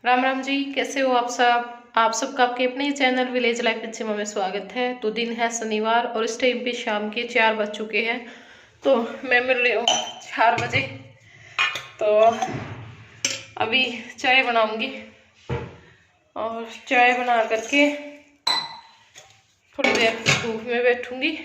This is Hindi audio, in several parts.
राम राम जी, कैसे हो आप सब। आप सबका आपके अपने चैनल विलेज लाइफ पिछमा में स्वागत है। तो दिन है शनिवार और इस टाइम पे शाम के 4 बज चुके हैं। तो मैं मिल रही हूँ 4 बजे। तो अभी चाय बनाऊंगी और चाय बना करके थोड़ी देर धूप में बैठूंगी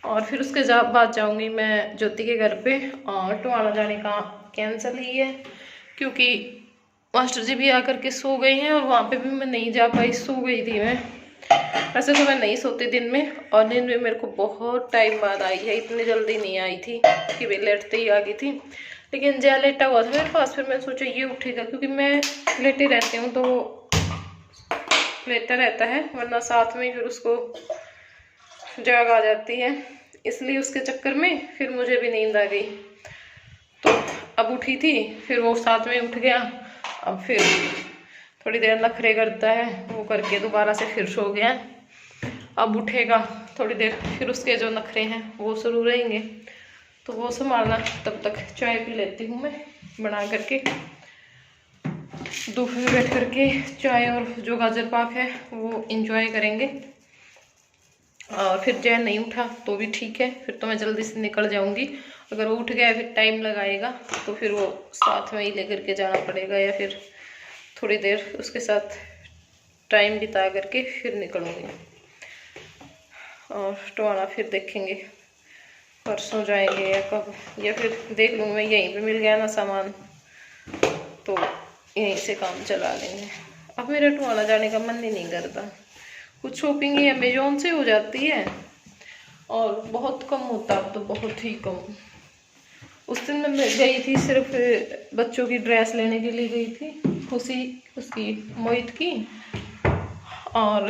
और फिर उसके बाद जाऊंगी मैं ज्योति के घर पे। और टोहाना जाने का कैंसिल ही है क्योंकि मास्टर जी भी आकर के सो गए हैं और वहाँ पे भी मैं नहीं जा पाई, सो गई थी मैं। वैसे तो मैं नहीं सोती दिन में, और दिन में मेरे को बहुत टाइम बाद आई है, इतनी जल्दी नहीं आई थी कि वे लेटते ही आ गई थी। लेकिन जया लेटा हुआ था मेरे पास, फिर मैं सोचा ये उठेगा क्योंकि मैं लेटी रहती हूँ तो लेटा रहता है, वरना साथ में फिर उसको जाग आ जाती है, इसलिए उसके चक्कर में फिर मुझे भी नींद आ गई। तो अब उठी थी, फिर वो साथ में उठ गया। अब फिर थोड़ी देर नखरे करता है, वो करके दोबारा से फिर सो गया। अब उठेगा थोड़ी देर, फिर उसके जो नखरे हैं वो शुरू रहेंगे, तो वो संभालना। तब तक चाय पी लेती हूँ मैं बना करके। धूप में बैठ करके चाय और जो गाजर पाक है वो इंजॉय करेंगे। और फिर जय नहीं उठा तो भी ठीक है, फिर तो मैं जल्दी से निकल जाऊंगी। अगर वो उठ गया फिर टाइम लगाएगा तो फिर वो साथ में ही लेकर के जाना पड़ेगा, या फिर थोड़ी देर उसके साथ टाइम बिता करके फिर निकलूंगी। और टोहाना फिर देखेंगे परसों जाएंगे या कब, या फिर देख लूँगी मैं, यहीं पे मिल गया ना सामान तो यहीं से काम चला लेंगे। अब मेरा टोहाना जाने का मन ही नहीं करता। कुछ शॉपिंग ही अमेजोन से हो जाती है और बहुत कम होता, अब तो बहुत ही कम। उस दिन मैं गई थी सिर्फ बच्चों की ड्रेस लेने के लिए गई थी, खुशी उसकी मोहित की, और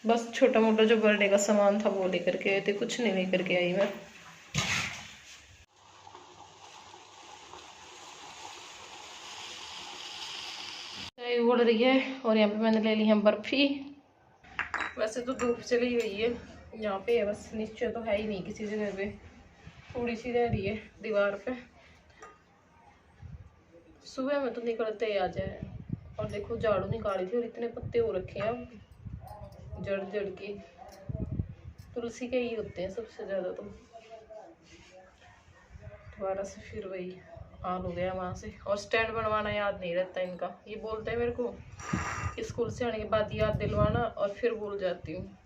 बस छोटा मोटा जो बर्थडे का सामान था वो लेकर के आए थे, कुछ नहीं लेकर के आई मैं। चाय उबल रही है और यहाँ पे मैंने ले ली है बर्फी। वैसे तो धूप चली गई है यहाँ पे, बस नीचे तो है ही नहीं किसी जगह पे, थोड़ी सी रह रही है दीवार पे। सुबह में तो निकलते ही आ जाए। और देखो झाड़ू निकाली थी और इतने पत्ते हो रखे हैं अब जड़ जड़ के। तुलसी के ही होते हैं सबसे ज्यादा। तो दोबारा से फिर वही हाल हो गया वहां से। और स्टैंड बनवाना याद नहीं रहता इनका, ये बोलते हैं मेरे को कि स्कूल से आने के बाद याद दिलवाना, और फिर भूल जाती हूँ।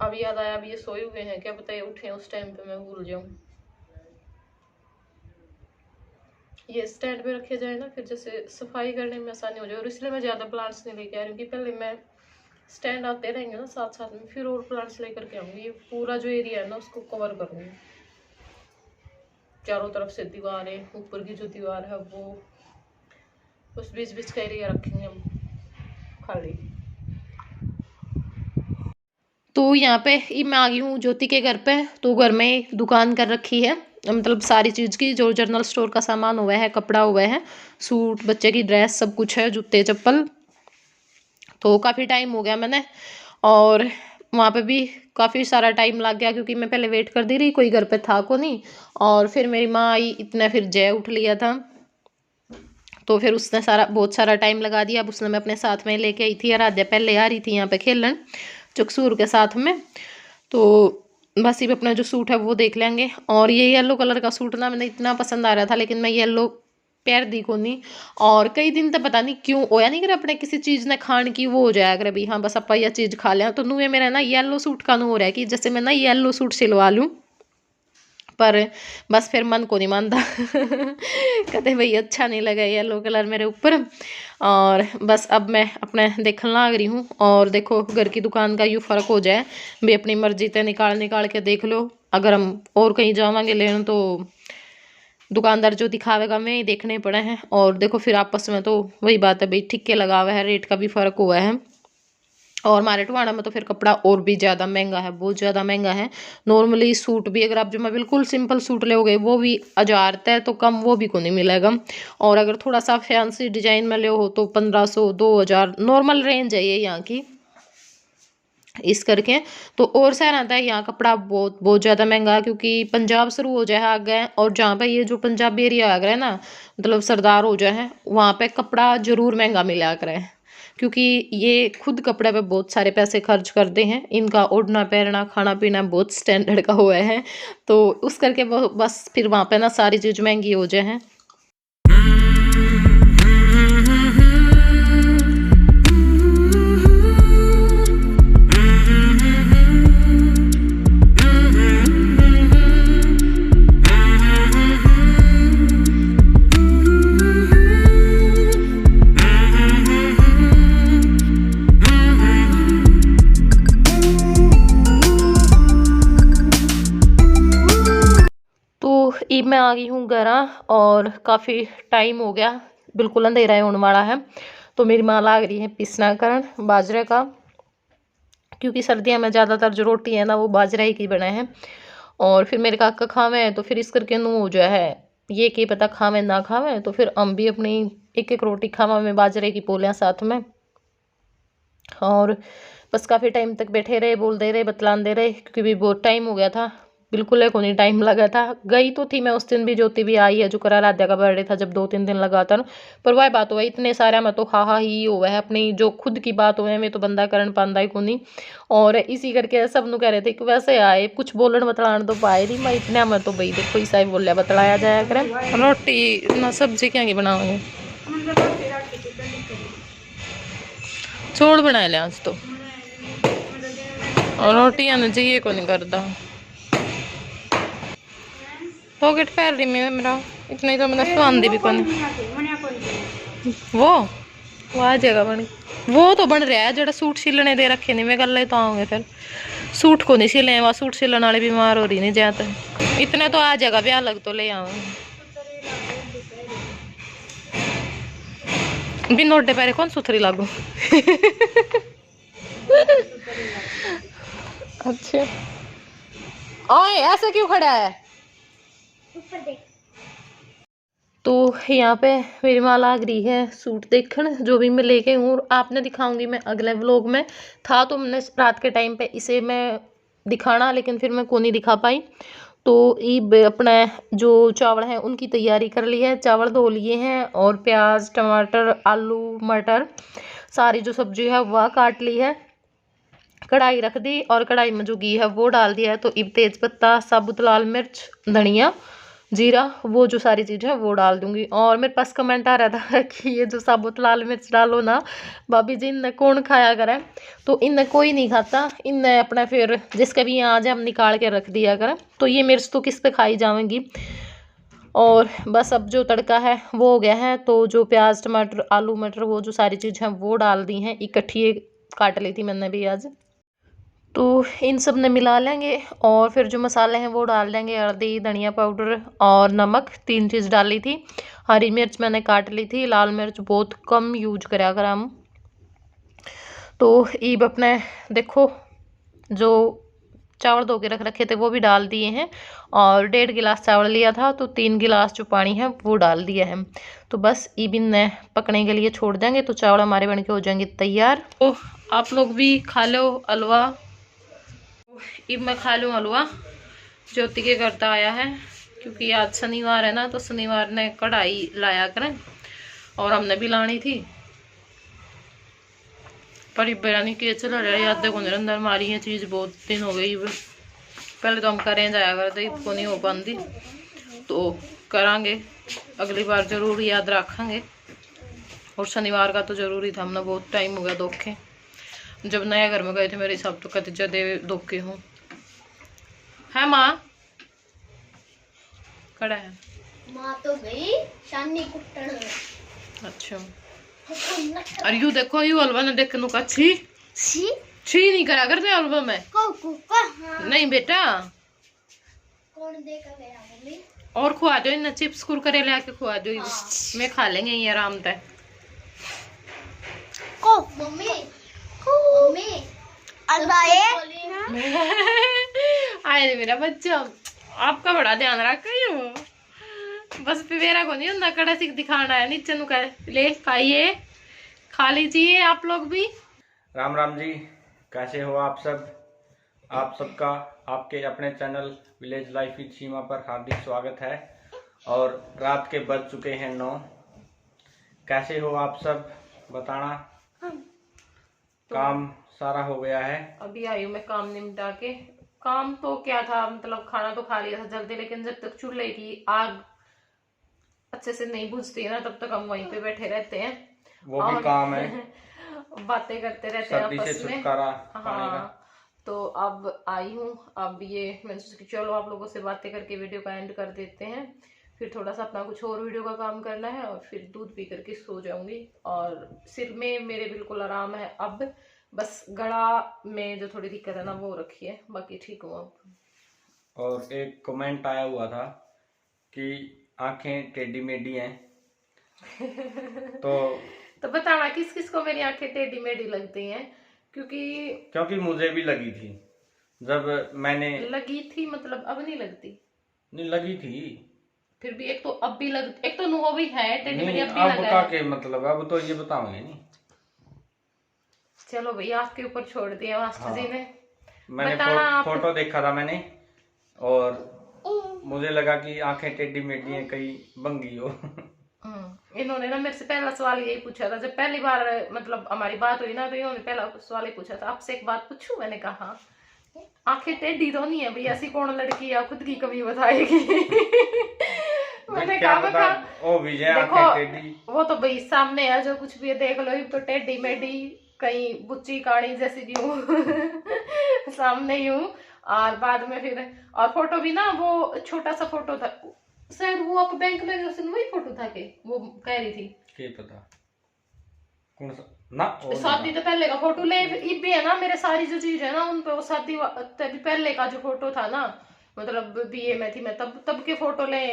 अब याद आया, अब ये सोए हुए हैं, क्या पता ये उठे उस टाइम पे मैं भूल जाऊं। ये स्टैंड पे रखे जाए ना, फिर जैसे सफाई करने में आसानी हो जाए। और इसलिए मैं ज्यादा प्लांट्स नहीं लेके आ रही हूँ कि पहले मैं स्टैंड आते रहेंगे ना साथ साथ में, फिर और प्लांट्स लेकर के आऊंगी। ये पूरा जो एरिया है ना उसको कवर करूंगी, चारों तरफ से दीवारें, ऊपर की जो दीवार है वो, उस बीच बीच का एरिया रखेंगे हम खाली। तो यहाँ पे मैं आ गई हूँ ज्योति के घर पे। तो घर में एक दुकान कर रखी है, मतलब सारी चीज़ की, जो जनरल स्टोर का सामान हुआ है, कपड़ा हुआ है, सूट, बच्चे की ड्रेस, सब कुछ है, जूते चप्पल। तो काफ़ी टाइम हो गया मैंने, और वहाँ पे भी काफ़ी सारा टाइम लग गया क्योंकि मैं पहले वेट कर दी रही, कोई घर पे था को नहीं। और फिर मेरी माँ आई, इतना फिर जय उठ लिया था, तो फिर उसने बहुत सारा टाइम लगा दिया। अब उसने मैं अपने साथ में लेके आई थी, आराध्या पहले आ रही थी यहाँ पे खेलन चकसूर के साथ में। तो बस ये अपना जो सूट है वो देख लेंगे। और ये येलो कलर का सूट ना मैंने इतना पसंद आ रहा था, लेकिन मैं येलो पैर दी को नहीं। और कई दिन तक पता नहीं क्यों होया नहीं कर अपने किसी चीज़ ने खान की वो हो जाया करे भी, हाँ बस अपा यह चीज़ खा लें। तो नू मेरा ना येलो सूट का नू हो रहा है कि जैसे मैं ना येलो सूट सिलवा लूँ, पर बस फिर मन को नहीं मानता कहते भाई अच्छा नहीं लगा येलो कलर मेरे ऊपर। और बस अब मैं अपने देखने लग रही हूँ। और देखो घर की दुकान का यूँ फ़र्क हो जाए भी, अपनी मर्जी से निकाल निकाल के देख लो। अगर हम और कहीं जावांगे लेने तो दुकानदार जो दिखावेगा मैं ही देखने पड़े हैं। और देखो फिर आपस में तो वही बात है भाई, ठिक्के लगा हुआ है, रेट का भी फ़र्क हुआ है। और हमारे टोहाना में तो फिर कपड़ा और भी ज़्यादा महंगा है, बहुत ज़्यादा महंगा है। नॉर्मली सूट भी अगर आप जो मैं बिल्कुल सिंपल सूट लोगे वो भी 1000 तय तो कम वो भी को नहीं मिलेगा। और अगर थोड़ा सा फैंसी डिजाइन में ले हो तो 1500 2000 नॉर्मल रेंज है ये यहाँ की। इस करके। तो और शहर आता है यहाँ कपड़ा बहुत बहुत ज़्यादा महंगा, क्योंकि पंजाब शुरू हो जाए आगे, और जहाँ पे ये जो पंजाबी एरिया आ गया है ना, मतलब सरदार हो जाए, वहाँ पे कपड़ा जरूर महंगा मिला करे, क्योंकि ये खुद कपड़े पे बहुत सारे पैसे खर्च करते हैं। इनका ओढ़ना पहनना खाना पीना बहुत स्टैंडर्ड का हुआ है, तो उस करके बस फिर वहाँ पे ना सारी चीज़ महंगी हो जाए हैं। अब मैं आ गई हूँ घर, और काफ़ी टाइम हो गया, बिल्कुल अंधेरा होने वाला है। तो मेरी माँ लाग रही है पिसना करन बाजरे का, क्योंकि सर्दियों में ज़्यादातर जो रोटी है ना वो बाजरा ही की बनाए हैं। और फिर मेरे काका खावे तो फिर इस करके नू जो है ये कि पता खावे ना खावे, तो फिर हम भी अपनी एक एक रोटी खावा में बाजरे की पोलियाँ साथ में। और बस काफ़ी टाइम तक बैठे रहे, बोलते रहे, बतलाते रहे, क्योंकि भी बहुत टाइम हो गया था, बिल्कुल को नहीं टाइम लगा था। गई तो थी मैं उस दिन भी, ज्योति भी आई है, जो करा राध्या का बर्थडे था जब 2-3 दिन लगा था ना, पर वह बात हुआ इतने सारा में तो हा ही हुआ है, अपनी जो खुद की बात हुए में तो बंदा करन पांदा ही को नहीं। और इसी करके सब नु कह रहे थे कि वैसे आए कुछ बोलन बतलान तो पाए नहीं, मैं इतने में तो भाई देखो ईसा ही बोलिया बतलाया जाया करे। रोटी ना सब्जी क्या बनाओगे? चौल बनाए ले आज तो, और रोटियां ने चाहिए को नहीं करता। पॉकेट पैर रही मैं मेरा इतना ही तो मैंने स्वांदी भी कौन वो आ जाएगा बन, वो तो बन रहा है जरा सूट सिलने दे रखे नहीं मैं गल तो आऊंगे, फिर सूट को नहीं सिले, वहाँ सूट सिलन वाले बीमार हो रही नहीं ज्यादा, इतने तो आ जाएगा ब्याह लग तो ले आऊंगे। बिन नोटे पैरे कौन सुथरी लागू अच्छा ओए ऐसा क्यों खड़ा है? तो यहाँ पे मेरी माँ लाग रही है सूट देखन, जो भी मैं लेके हूँ आपने दिखाऊंगी मैं अगले व्लॉग में। था तो मैंने रात के टाइम पे इसे मैं दिखाना, लेकिन फिर मैं को नहीं दिखा पाई। तो ये अपना जो चावल है उनकी तैयारी कर ली है, चावल धो लिए हैं, और प्याज टमाटर आलू मटर सारी जो सब्जी है वह काट ली है, कढ़ाई रख दी, और कढ़ाई में जो घी है वो डाल दिया है। तो इब तेज पत्ता साबुत लाल मिर्च धनिया जीरा वो जो सारी चीज़ है वो डाल दूंगी। और मेरे पास कमेंट आ रहा था कि ये जो साबुत लाल मिर्च डालो ना भाभी जी, इनने कौन खाया करे, तो इनने कोई नहीं खाता, इनने अपना फिर जिसका भी यहाँ आ जाए हम निकाल के रख दिया करें। तो ये मिर्च तो किस पे खाई जाएंगी। और बस अब जो तड़का है वो हो गया है, तो जो प्याज टमाटर आलू मटर वो जो सारी चीज़ है वो डाल दी हैं, इकट्ठी काट ली थी मैंने भी आज। तो इन सब ने मिला लेंगे, और फिर जो मसाले हैं वो डाल देंगे, हल्दी धनिया पाउडर और नमक 3 चीज़ डाली थी। हरी मिर्च मैंने काट ली थी, लाल मिर्च बहुत कम यूज करा कर हम। तो ईब अपने देखो जो चावल धो के रख रखे थे वो भी डाल दिए हैं, और 1.5 गिलास चावल लिया था तो 3 गिलास जो पानी है वो डाल दिया है। तो बस ईबिन ने पकने के लिए छोड़ देंगे, तो चावल हमारे बन के हो जाएंगे तैयार। तो आप लोग भी खा लो हलवा। अब मैं खा लूँ हलवा, ज्योति के घर आया है, क्योंकि आज शनिवार है ना, तो शनिवार ने कढ़ाई लाया करें, और हमने भी लानी थी, पर बिरयानी के चल रहा है याद देखो अंदर मारी है चीज़, बहुत दिन हो गई। पहले तो हम करें जाया करते इसको नहीं हो पाती, तो करांगे अगली बार जरूर याद रखेंगे। और शनिवार का तो जरूरी था, हमने बहुत टाइम हो गया धोखे, जब नया घर में गए थे मेरे हिसाब तो कति ज्यादा धोखे हूँ है माँ खड़ा है माँ तो गई शानी कुट्टन। अच्छा और यू देखो यू हलवा ने देख का छी छी छी नहीं करा करते हलवा में नहीं बेटा, कौन देगा मेरा मम्मी। और खुआ दो इन चिप्स कुरकुरे ले आके खुआ दो, मैं खा लेंगे ये आराम से। को मम्मी मम्मी अलवाए आए मेरा बच्चा, आपका बड़ा ध्यान रख हो, बस मेरा को नहीं होता कड़ा सीख दिखाना है, नीचे नु ले खाइए खा लीजिए आप लोग भी। राम राम जी, कैसे हो आप सब? आप सबका आपके अपने चैनल विलेज लाइफ विद सीमा पर हार्दिक स्वागत है। और रात के बज चुके हैं 9। कैसे हो आप सब बताना। तो काम सारा हो गया है। अभी आई हूँ मैं काम निपटा के। काम तो क्या था, मतलब खाना तो खा लिया था जल्दी, लेकिन जब तक चूल्हे की आग अच्छे से नहीं बुझती है ना, तब तक हम वहीं पे बैठे रहते हैं वो भी और काम है। बातें करते रहते हैं सर्दी से आपस में। छुटकारा पाने का। हाँ, तो अब आई हूँ। अब ये मैंने सोचा कि चलो आप लोगों से बातें करके वीडियो का एंड कर देते हैं। फिर थोड़ा सा अपना कुछ और वीडियो का काम करना है और फिर दूध पी करके सो जाऊंगी। और सिर में मेरे बिल्कुल आराम है अब, बस गला में जो थोड़ी दिक्कत है ना वो रखी है, बाकी ठीक हूँ अब। और एक कमेंट आया हुआ था कि आंखें टेढ़ी मेढ़ी हैं। तो बताना किस किस को मेरी आंखें टेढ़ी मेढ़ी लगती हैं, क्योंकि मुझे भी लगी थी जब मैंने। लगी थी मतलब अब नहीं लगती। नहीं लगी थी। फिर भी एक तो अब भी एक तो नुहो भी है टेढ़ी मेढ़ी, नहीं अब भी अब लगा का है। के मतलब अब तो ये बताओगे नहीं। चलो भैया आपके ऊपर छोड़ दिया मास्टर जी ने। मैंने बताना आप। फोटो देखा था मैंने, और मुझे लगा कि आंखें टेढ़ी मेढ़ी हैं, कहीं बंगी हो। इन्होंने ना मेरे से पहला सवाल यही पूछा था जब पहली बार मतलब हमारी बात हुई ना, तो इन्होंने पहला सवाल ही पूछा था, आपसे एक बात पूछूं? मैंने कहा हाँ। आंखें टेढ़ी तो नहीं है भैया, ऐसी कौन लड़की है खुद की कमी बताएगी। मैंने क्या कहा पता ओ विजय देखो आंखें टेढ़ी। वो तो भाई सामने है, जो कुछ भी है देख लो, तो टेढ़ी मेढ़ी कहीं बुच्ची काड़ी जैसी भी हूँ। सामने ही हूँ। और बाद में फिर और फोटो भी ना वो छोटा सा फोटो था शायद, वो आप बैंक में गए वही फोटो था के वो कह रही थी। क्या पता कौन सा ना शादी तो पहले का फोटो ले भी है ना, मेरे सारी जो चीज है ना उन पे वो शादी तभी पहले का जो फोटो था ना, मतलब बीए में थी मैं तब तब के फोटो ले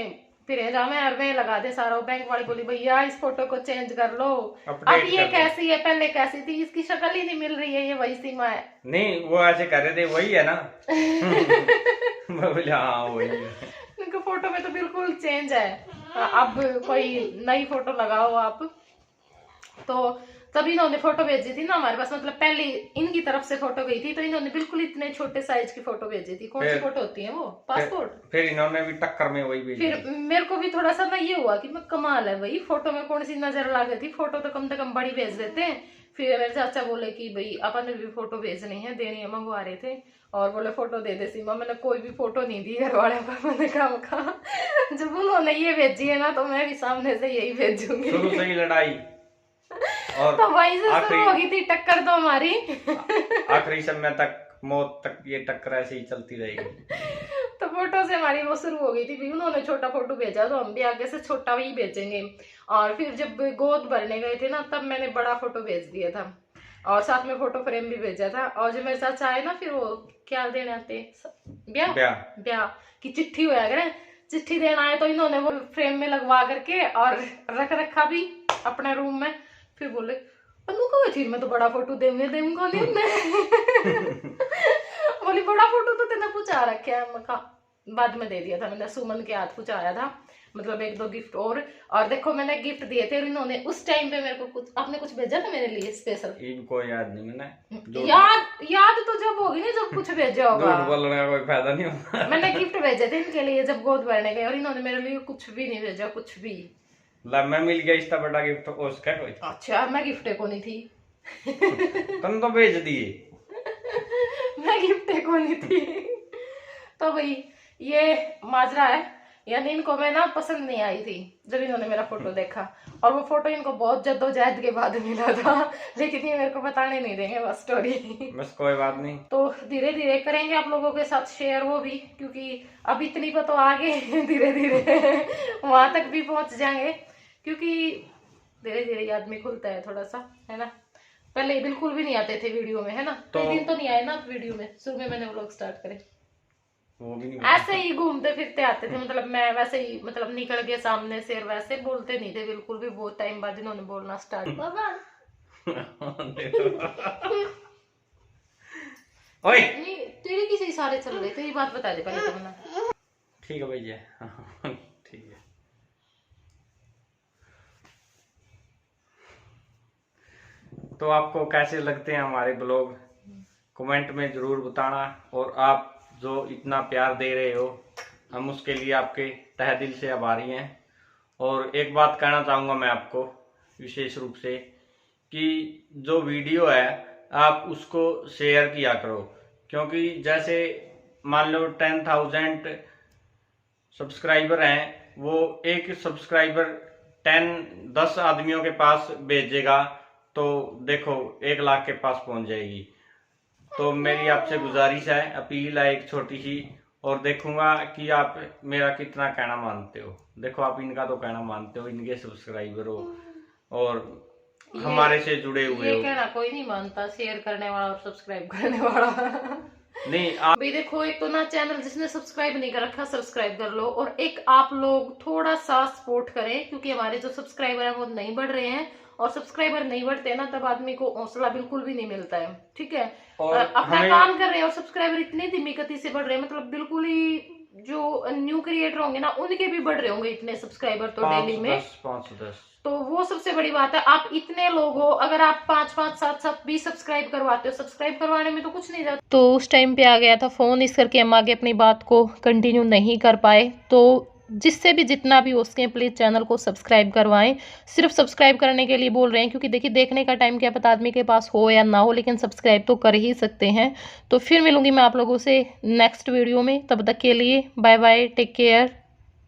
फिर जा मैं और मैं लगा दे सारा। बैंक वाली बोली भैया इस फोटो को चेंज कर लो, अब ये कैसी है पहले कैसी थी, इसकी शक्ल ही नहीं मिल रही है, ये वही सीमा है। नहीं वो ऐसे कर रहे थे वही है ना। मैं बोले हाँ वही है। उनके फोटो में तो बिल्कुल चेंज है। अब कोई नई फोटो लगाओ आप। तो तभी इन्होंने फोटो भेजी थी ना हमारे पास, मतलब पहले इनकी तरफ से फोटो गई थी, तो इन्होंने बिल्कुल इतने छोटे साइज की फोटो भेजी थी। कौन सी फोटो होती है वो? पासपोर्ट। फिर इन्होंने भी टक्कर में वही भेजी। फिर मेरे को भी थोड़ा सा ना ये हुआ कि मैं कमाल है भाई, फोटो में कौन सी नजर ला गई थी, फोटो तो कम से कम बड़ी भेज देते हैं। फिर मेरे चाचा बोले कि भाई अपन ने भी फोटो भेजनी है, देनी है, मंगवा रहे थे और बोले फोटो दे दे सीमा। मैंने कोई भी फोटो नहीं दी घर वाले पर, मैंने कहा जब उन्होंने ये भेजी है ना तो मैं भी सामने से यही भेजूंगी। शुरू से ही लड़ाई और तो वहीं से शुरू हो गई थी टक्कर तो हमारी। आखिरी समय तक मौत तक ये टक्कर ऐसे ही चलती रहेगी। तो फोटो से हमारी वो शुरू हो गई थी, भी उन्होंने छोटा फोटो भेजा तो हम भी आगे से छोटा ही भेजेंगे। और फिर जब गोद भरने गए थे ना तब मैंने बड़ा फोटो भेज दिया था और साथ में फोटो फ्रेम भी भेजा था। और जो मेरे साथ आए ना फिर वो क्या देने आते, ब्याह ब्याह की चिट्ठी हुआ करे, चिट्ठी देना आए तो इन्होंने वो फ्रेम में लगवा करके और रख रखा भी अपने रूम में। फिर बोले अनु को फिर मैं तो बड़ा फोटो दूंगा नहीं बोली बड़ा फोटो तो तेने पूछा रखे है। बाद में दे दिया था मैंने, सुमन के हाथ पूछाया था, मतलब एक दो गिफ्ट और देखो मैंने गिफ्ट दिए थे और इन्होंने उस टाइम पे मेरे को कुछ आपने कुछ भेजा था मेरे लिए स्पेशल। इनको याद नहीं मैंने। याद तो जब होगी ना जब कुछ भेजा होगा, बोलने का कोई फायदा नहीं होगा। मैंने गिफ्ट भेजे थे इनके लिए जब गोद भरने गए और इन्होंने मेरे लिए कुछ भी नहीं भेजा, कुछ भी। मैं मिल गया इतना बड़ा गिफ्ट तो उसका कोई। अच्छा मैं गिफ्ट को नहीं थी। तुम तो भेज दिए। मैं गिफ्ट को नहीं थी। तो भाई ये माजरा है, यानी इनको मैं ना पसंद नहीं आई थी जब इन्होंने मेरा फोटो देखा, और वो फोटो इनको बहुत जद्दोजहद के बाद मिला था, लेकिन ये मेरे को बताने नहीं देंगे बस स्टोरी। बस कोई बात नहीं, तो धीरे धीरे करेंगे आप लोगों के साथ शेयर वो भी, क्योंकि अब इतनी पर तो आगे धीरे धीरे वहां तक भी पहुंच जाएंगे, क्योंकि धीरे धीरे आदमी खुलता है थोड़ा सा, है ना। पहले बिल्कुल भी नहीं आते थे वीडियो में, है ना। तो दिन तो नहीं आए ना वीडियो में, शुरू में मैंने व्लॉग स्टार्ट करे वो भी नहीं ऐसे ही घूमते फिरते आते थे, मतलब मैं वैसे ही मतलब निकल के सामने से, वैसे बोलते नहीं थे बिल्कुल भी। बहुत टाइम बाद इन्होंने बोलना स्टार्ट। ओए नहीं तेरे किसी इशारे चल रहे, तेरी बात बता दे पहले तो ना। ठीक है भैया, ठीक है। तो आपको कैसे लगते हैं हमारे ब्लॉग, कमेंट में ज़रूर बताना। और आप जो इतना प्यार दे रहे हो, हम उसके लिए आपके तहे दिल से आभारी हैं। और एक बात कहना चाहूँगा मैं आपको विशेष रूप से कि जो वीडियो है आप उसको शेयर किया करो, क्योंकि जैसे मान लो 10,000 सब्सक्राइबर हैं, वो एक सब्सक्राइबर 10 आदमियों के पास भेजेगा तो देखो 1 लाख के पास पहुंच जाएगी। तो मेरी आपसे गुजारिश है, अपील है एक छोटी सी, और देखूंगा कि आप मेरा कितना कहना मानते हो। देखो आप इनका तो कहना मानते हो, इनके सब्सक्राइबर हो और हमारे से जुड़े हुए हो। ये कहना कोई नहीं मानता, शेयर करने वाला और सब्सक्राइब करने वाला नहीं आप भाई देखो, एक तो ना चैनल जिसने सब्सक्राइब नहीं कर रखा सब्सक्राइब कर लो, और एक आप लोग थोड़ा सा सपोर्ट करें, क्योंकि हमारे जो सब्सक्राइबर हैं वो नहीं बढ़ रहे हैं, और सब्सक्राइबर नहीं बढ़ते ना तब आदमी को हौसला बिल्कुल भी नहीं मिलता है। ठीक है, और अपना काम कर रहे हैं और सब्सक्राइबर इतनी धीमी गति से बढ़ रहे हैं, मतलब बिल्कुल ही जो न्यू क्रिएटर होंगे ना उनके भी बढ़ रहे होंगे इतने सब्सक्राइबर तो डेली में 510। तो वो सबसे बड़ी बात है। आप इतने लोग हो, अगर आप 5-5 7-7 भी सब्सक्राइब करवाते हो, सब्सक्राइब करवाने में तो कुछ नहीं जाता। तो उस टाइम पे आ गया था फोन, इस करके हम आगे अपनी बात को कंटिन्यू नहीं कर पाए। तो जिससे भी जितना भी हो सके प्लीज़ चैनल को सब्सक्राइब करवाएं। सिर्फ सब्सक्राइब करने के लिए बोल रहे हैं, क्योंकि देखिए देखने का टाइम क्या पता आदमी के पास हो या ना हो, लेकिन सब्सक्राइब तो कर ही सकते हैं। तो फिर मिलूंगी मैं आप लोगों से नेक्स्ट वीडियो में, तब तक के लिए बाय बाय, टेक केयर।